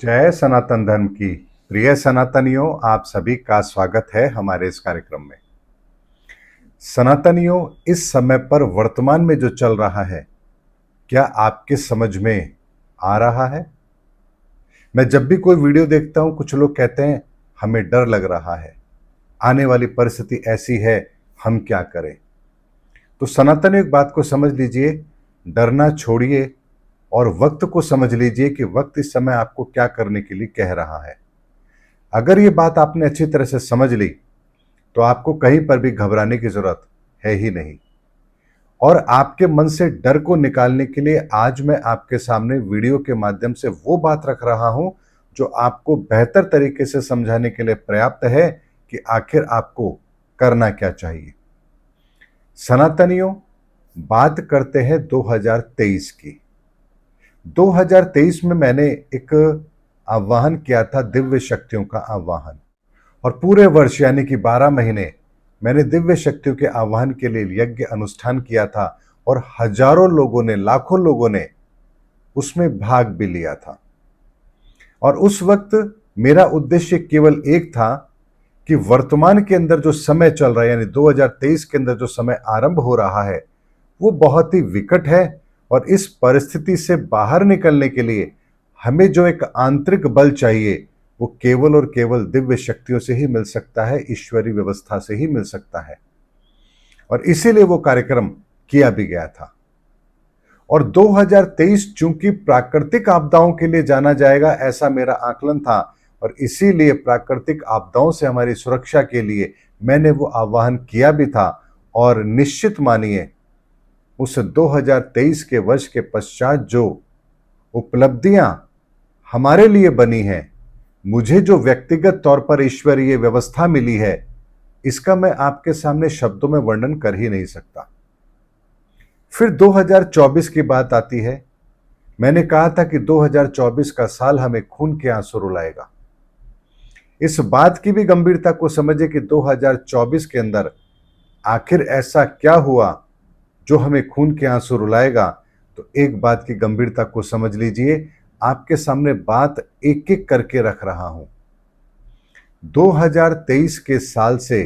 जय सनातन धर्म की प्रिय सनातनियों, आप सभी का स्वागत है हमारे इस कार्यक्रम में। सनातनियों, इस समय पर वर्तमान में जो चल रहा है, क्या आपके समझ में आ रहा है? मैं जब भी कोई वीडियो देखता हूं, कुछ लोग कहते हैं हमें डर लग रहा है, आने वाली परिस्थिति ऐसी है, हम क्या करें? तो सनातनियों, एक बात को समझ लीजिए, डरना छोड़िए और वक्त को समझ लीजिए कि वक्त इस समय आपको क्या करने के लिए कह रहा है। अगर ये बात आपने अच्छी तरह से समझ ली तो आपको कहीं पर भी घबराने की जरूरत है ही नहीं। और आपके मन से डर को निकालने के लिए आज मैं आपके सामने वीडियो के माध्यम से वो बात रख रहा हूं जो आपको बेहतर तरीके से समझाने के लिए पर्याप्त है कि आखिर आपको करना क्या चाहिए। सनातनियों, बात करते हैं 2023 की। 2023 में मैंने एक आह्वान किया था, दिव्य शक्तियों का आह्वान। और पूरे वर्ष यानी कि 12 महीने मैंने दिव्य शक्तियों के आह्वान के लिए यज्ञ अनुष्ठान किया था और हजारों लोगों ने, लाखों लोगों ने उसमें भाग भी लिया था। और उस वक्त मेरा उद्देश्य केवल एक था कि वर्तमान के अंदर जो समय चल रहा है, यानी 2023 के अंदर जो समय आरंभ हो रहा है, वो बहुत ही विकट है। और इस परिस्थिति से बाहर निकलने के लिए हमें जो एक आंतरिक बल चाहिए, वो केवल और केवल दिव्य शक्तियों से ही मिल सकता है, ईश्वरीय व्यवस्था से ही मिल सकता है। और इसीलिए वो कार्यक्रम किया भी गया था। और 2023 चूंकि प्राकृतिक आपदाओं के लिए जाना जाएगा, ऐसा मेरा आकलन था। और इसीलिए प्राकृतिक आपदाओं से हमारी सुरक्षा के लिए मैंने वो आह्वान किया भी था। और निश्चित मानिए, उस 2023 के वर्ष के पश्चात जो उपलब्धियां हमारे लिए बनी हैं, मुझे जो व्यक्तिगत तौर पर ईश्वरीय व्यवस्था मिली है, इसका मैं आपके सामने शब्दों में वर्णन कर ही नहीं सकता। फिर 2024 की बात आती है। मैंने कहा था कि 2024 का साल हमें खून के आंसू रुलाएगा। इस बात की भी गंभीरता को समझे कि 2024 के अंदर आखिर ऐसा क्या हुआ जो हमें खून के आंसू रुलाएगा। तो एक बात की गंभीरता को समझ लीजिए, आपके सामने बात एक एक करके रख रहा हूं। 2023 के साल से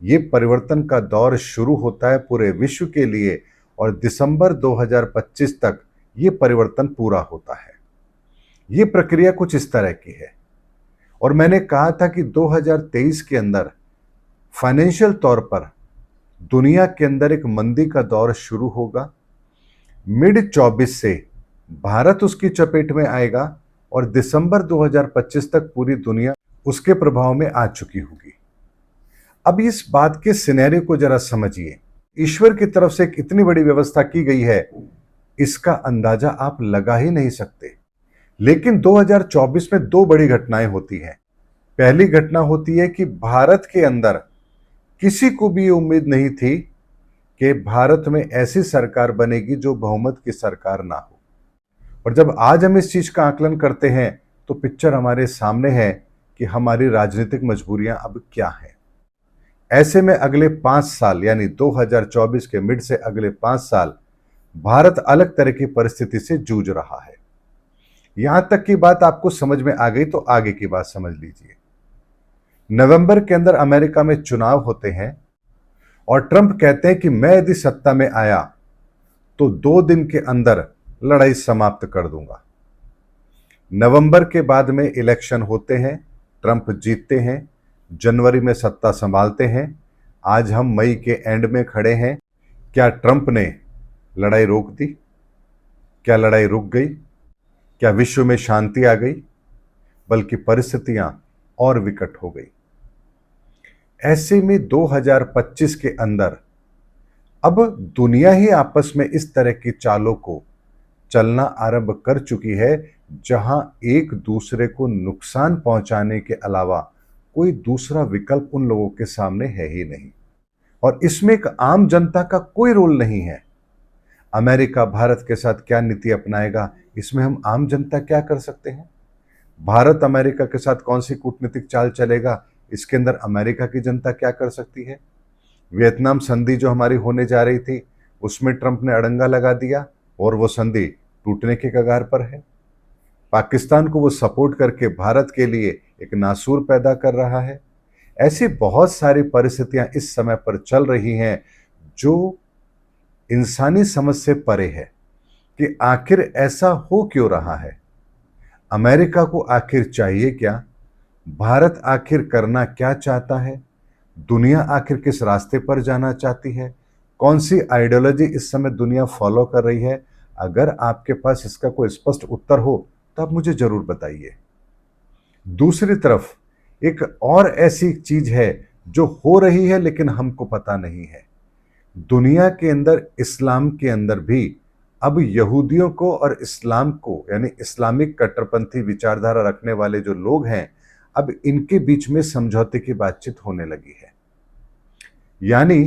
ये परिवर्तन का दौर शुरू होता है पूरे विश्व के लिए, और दिसंबर 2025 तक ये परिवर्तन पूरा होता है। ये प्रक्रिया कुछ इस तरह की है। और मैंने कहा था कि 2023 के अंदर फाइनेंशियल तौर पर दुनिया के अंदर एक मंदी का दौर शुरू होगा। मिड 24 से भारत उसकी चपेट में आएगा और दिसंबर 2025 तक पूरी दुनिया उसके प्रभाव में आ चुकी होगी। अब इस बात के सिनेरियो को जरा समझिए। ईश्वर की तरफ से एक इतनी बड़ी व्यवस्था की गई है, इसका अंदाजा आप लगा ही नहीं सकते। लेकिन 2024 में दो बड़ी घटनाएं होती हैं। पहली घटना होती है कि भारत के अंदर किसी को भी उम्मीद नहीं थी कि भारत में ऐसी सरकार बनेगी जो बहुमत की सरकार ना हो। और जब आज हम इस चीज का आकलन करते हैं तो पिक्चर हमारे सामने है कि हमारी राजनीतिक मजबूरियां अब क्या हैं। ऐसे में अगले 5 साल यानी 2024 के मिड से अगले 5 साल भारत अलग तरह की परिस्थिति से जूझ रहा है। यहां तक की बात आपको समझ में आ गई तो आगे की बात समझ लीजिए। नवंबर के अंदर अमेरिका में चुनाव होते हैं और ट्रंप कहते हैं कि मैं यदि सत्ता में आया तो 2 दिन के अंदर लड़ाई समाप्त कर दूंगा। नवंबर के बाद में इलेक्शन होते हैं, ट्रंप जीतते हैं, जनवरी में सत्ता संभालते हैं। आज हम मई के एंड में खड़े हैं। क्या ट्रंप ने लड़ाई रोक दी? क्या लड़ाई रुक गई? क्या विश्व में शांति आ गई? बल्कि परिस्थितियां और विकट हो गई। ऐसे में 2025 के अंदर अब दुनिया ही आपस में इस तरह की चालों को चलना आरंभ कर चुकी है, जहां एक दूसरे को नुकसान पहुंचाने के अलावा कोई दूसरा विकल्प उन लोगों के सामने है ही नहीं। और इसमें एक आम जनता का कोई रोल नहीं है। अमेरिका भारत के साथ क्या नीति अपनाएगा, इसमें हम आम जनता क्या कर सकते हैं? भारत अमेरिका के साथ कौन सी कूटनीतिक चाल चलेगा, इसके अंदर अमेरिका की जनता क्या कर सकती है? वियतनाम संधि जो हमारी होने जा रही थी, उसमें ट्रंप ने अड़ंगा लगा दिया और वो संधि टूटने के कगार पर है। पाकिस्तान को वो सपोर्ट करके भारत के लिए एक नासूर पैदा कर रहा है। ऐसी बहुत सारी परिस्थितियां इस समय पर चल रही हैं जो इंसानी समझ से परे है कि आखिर ऐसा हो क्यों रहा है। अमेरिका को आखिर चाहिए क्या? भारत आखिर करना क्या चाहता है? दुनिया आखिर किस रास्ते पर जाना चाहती है? कौन सी आइडियोलॉजी इस समय दुनिया फॉलो कर रही है? अगर आपके पास इसका कोई स्पष्ट उत्तर हो तो आप मुझे जरूर बताइए। दूसरी तरफ एक और ऐसी चीज है जो हो रही है लेकिन हमको पता नहीं है। दुनिया के अंदर, इस्लाम के अंदर भी अब यहूदियों को और इस्लाम को, यानी इस्लामिक कट्टरपंथी विचारधारा रखने वाले जो लोग हैं, अब इनके बीच में समझौते की बातचीत होने लगी है। यानी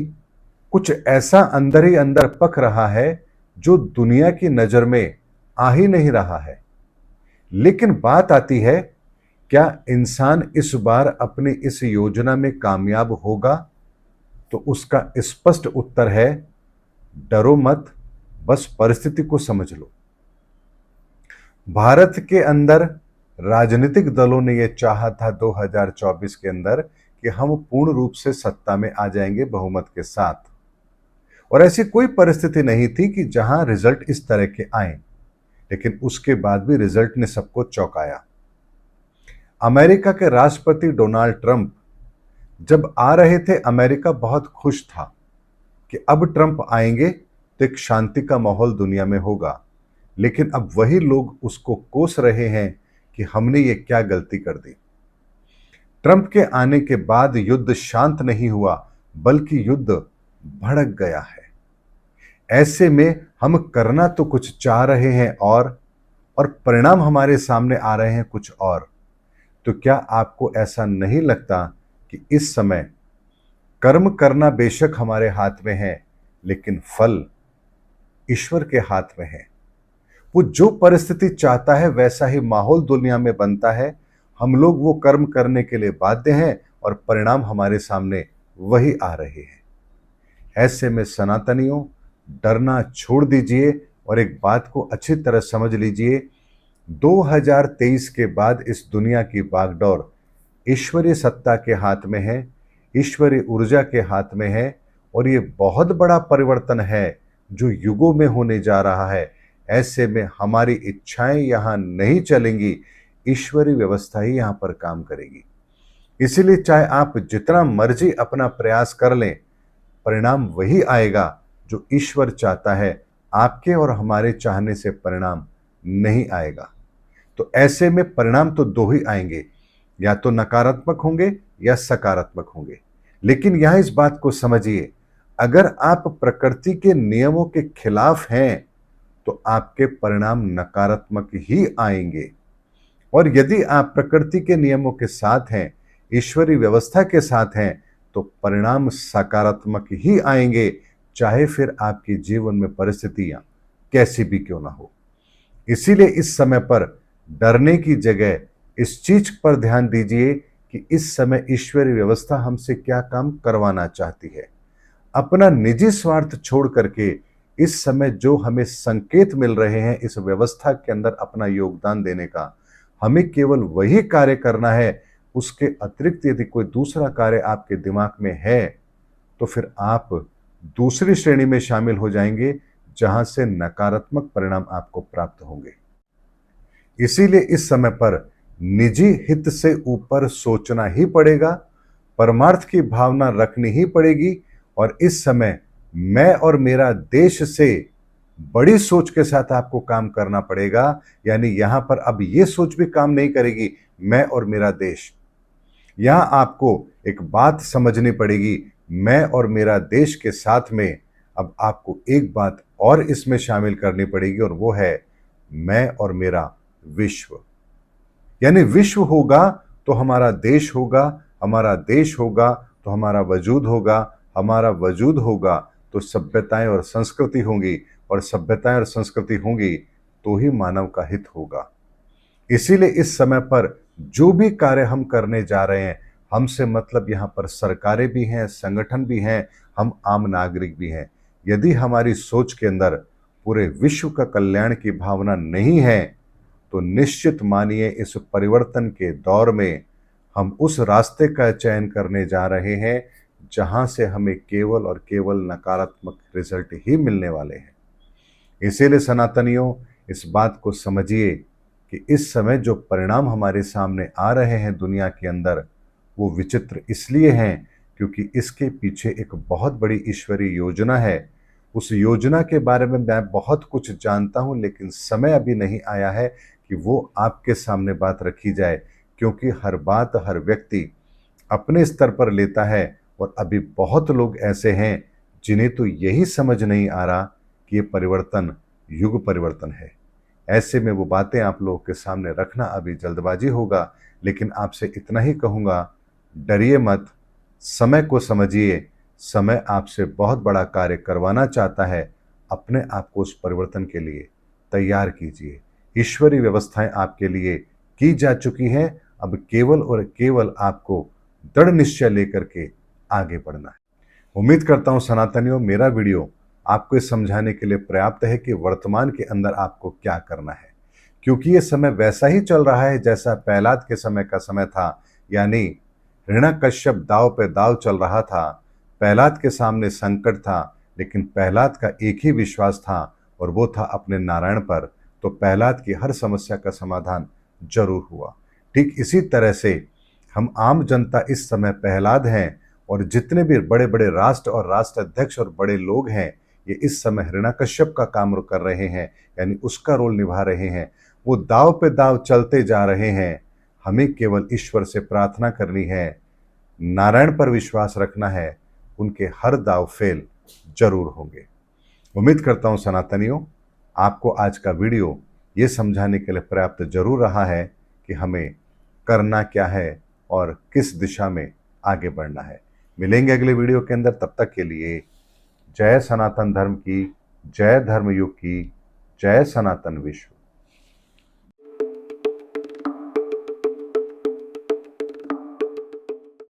कुछ ऐसा अंदर ही अंदर पक रहा है जो दुनिया की नजर में आ ही नहीं रहा है। लेकिन बात आती है, क्या इंसान इस बार अपनी इस योजना में कामयाब होगा? तो उसका स्पष्ट उत्तर है, डरो मत, बस परिस्थिति को समझ लो। भारत के अंदर राजनीतिक दलों ने यह चाहा था 2024 के अंदर कि हम पूर्ण रूप से सत्ता में आ जाएंगे बहुमत के साथ, और ऐसी कोई परिस्थिति नहीं थी कि जहां रिजल्ट इस तरह के आए। लेकिन उसके बाद भी रिजल्ट ने सबको चौंकाया। अमेरिका के राष्ट्रपति डोनाल्ड ट्रंप जब आ रहे थे, अमेरिका बहुत खुश था कि अब ट्रंप आएंगे तो एक शांति का माहौल दुनिया में होगा। लेकिन अब वही लोग उसको कोस रहे हैं कि हमने ये क्या गलती कर दी। ट्रंप के आने के बाद युद्ध शांत नहीं हुआ, बल्कि युद्ध भड़क गया है। ऐसे में हम करना तो कुछ चाह रहे हैं और परिणाम हमारे सामने आ रहे हैं कुछ और। तो क्या आपको ऐसा नहीं लगता कि इस समय कर्म करना बेशक हमारे हाथ में है, लेकिन फल ईश्वर के हाथ में है। वो जो परिस्थिति चाहता है वैसा ही माहौल दुनिया में बनता है। हम लोग वो कर्म करने के लिए बाध्य हैं और परिणाम हमारे सामने वही आ रहे हैं। ऐसे में सनातनियों, डरना छोड़ दीजिए और एक बात को अच्छी तरह समझ लीजिए, 2023 के बाद इस दुनिया की बागडोर ईश्वरीय सत्ता के हाथ में है, ईश्वरीय ऊर्जा के हाथ में है, और ये बहुत बड़ा परिवर्तन है जो युगों में होने जा रहा है। ऐसे में हमारी इच्छाएं यहां नहीं चलेंगी, ईश्वरीय व्यवस्था ही यहां पर काम करेगी। इसीलिए चाहे आप जितना मर्जी अपना प्रयास कर लें, परिणाम वही आएगा जो ईश्वर चाहता है। आपके और हमारे चाहने से परिणाम नहीं आएगा। तो ऐसे में परिणाम तो दो ही आएंगे, या तो नकारात्मक होंगे या सकारात्मक होंगे। लेकिन यहां इस बात को समझिए, अगर आप प्रकृति के नियमों के खिलाफ हैं तो आपके परिणाम नकारात्मक ही आएंगे, और यदि आप प्रकृति के नियमों के साथ हैं, ईश्वरीय व्यवस्था के साथ हैं, तो परिणाम सकारात्मक ही आएंगे, चाहे फिर आपके जीवन में परिस्थितियां कैसी भी क्यों ना हो। इसीलिए इस समय पर डरने की जगह इस चीज पर ध्यान दीजिए कि इस समय ईश्वरीय व्यवस्था हमसे क्या काम करवाना चाहती है। अपना निजी स्वार्थ छोड़ करके इस समय जो हमें संकेत मिल रहे हैं इस व्यवस्था के अंदर अपना योगदान देने का, हमें केवल वही कार्य करना है। उसके अतिरिक्त यदि कोई दूसरा कार्य आपके दिमाग में है तो फिर आप दूसरी श्रेणी में शामिल हो जाएंगे, जहां से नकारात्मक परिणाम आपको प्राप्त होंगे। इसीलिए इस समय पर निजी हित से ऊपर सोचना ही पड़ेगा, परमार्थ की भावना रखनी ही पड़ेगी, और इस समय मैं और मेरा देश से बड़ी सोच के साथ आपको काम करना पड़ेगा। यानी यहां पर अब यह सोच भी काम नहीं करेगी मैं और मेरा देश। यहां आपको एक बात समझनी पड़ेगी, मैं और मेरा देश के साथ में अब आपको एक बात और इसमें शामिल करनी पड़ेगी, और वो है मैं और मेरा विश्व। यानी विश्व होगा तो हमारा देश होगा, हमारा देश होगा तो हमारा वजूद होगा, हमारा वजूद होगा तो सभ्यताएं और संस्कृति होंगी, और सभ्यताएं और संस्कृति होंगी तो ही मानव का हित होगा। इसीलिए इस समय पर जो भी कार्य हम करने जा रहे हैं, हमसे मतलब यहाँ पर सरकारें भी हैं, संगठन भी हैं, हम आम नागरिक भी हैं। यदि हमारी सोच के अंदर पूरे विश्व का कल्याण की भावना नहीं है तो निश्चित मानिए इस परिवर्तन के दौर में हम उस रास्ते का चयन करने जा रहे हैं जहां से हमें केवल और केवल नकारात्मक रिजल्ट ही मिलने वाले हैं। इसीलिए सनातनियों, इस बात को समझिए कि इस समय जो परिणाम हमारे सामने आ रहे हैं दुनिया के अंदर, वो विचित्र इसलिए हैं क्योंकि इसके पीछे एक बहुत बड़ी ईश्वरीय योजना है। उस योजना के बारे में मैं बहुत कुछ जानता हूं, लेकिन समय अभी नहीं आया है कि वो आपके सामने बात रखी जाए, क्योंकि हर बात हर व्यक्ति अपने स्तर पर लेता है और अभी बहुत लोग ऐसे हैं जिन्हें तो यही समझ नहीं आ रहा कि ये परिवर्तन युग परिवर्तन है। ऐसे में वो बातें आप लोगों के सामने रखना अभी जल्दबाजी होगा, लेकिन आपसे इतना ही कहूँगा, डरिए मत, समय को समझिए। समय आपसे बहुत बड़ा कार्य करवाना चाहता है। अपने आप को उस परिवर्तन के लिए तैयार कीजिए। ईश्वरीय व्यवस्थाएं आपके लिए की जा चुकी हैं। अब केवल और केवल आपको दृढ़ निश्चय लेकर के आगे बढ़ना है। उम्मीद करता हूं सनातनियों, मेरा वीडियो आपको ये समझाने के लिए पर्याप्त है कि वर्तमान के अंदर आपको क्या करना है, क्योंकि ये समय वैसा ही चल रहा है जैसा प्रहलाद के समय का समय था। यानी हिरण्यकश्यप दांव पे दांव चल रहा था। प्रहलाद के सामने संकट था, लेकिन प्रहलाद का एक ही विश्वास था और वो था अपने नारायण पर। तो प्रहलाद की हर समस्या का समाधान जरूर हुआ। ठीक इसी तरह से हम आम जनता इस समय प्रहलाद हैं, और जितने भी बड़े बड़े राष्ट्र और राष्ट्र अध्यक्ष और बड़े लोग हैं, ये इस समय हिरण्यकश्यप का काम कर रहे हैं, यानी उसका रोल निभा रहे हैं। वो दाव पे दाव चलते जा रहे हैं। हमें केवल ईश्वर से प्रार्थना करनी है, नारायण पर विश्वास रखना है, उनके हर दाव फेल जरूर होंगे। उम्मीद करता हूं सनातनियों, आपको आज का वीडियो ये समझाने के लिए पर्याप्त जरूर रहा है कि हमें करना क्या है और किस दिशा में आगे बढ़ना है। मिलेंगे अगले वीडियो के अंदर, तब तक के लिए जय सनातन धर्म की, जय धर्म युग की, जय सनातन विश्व।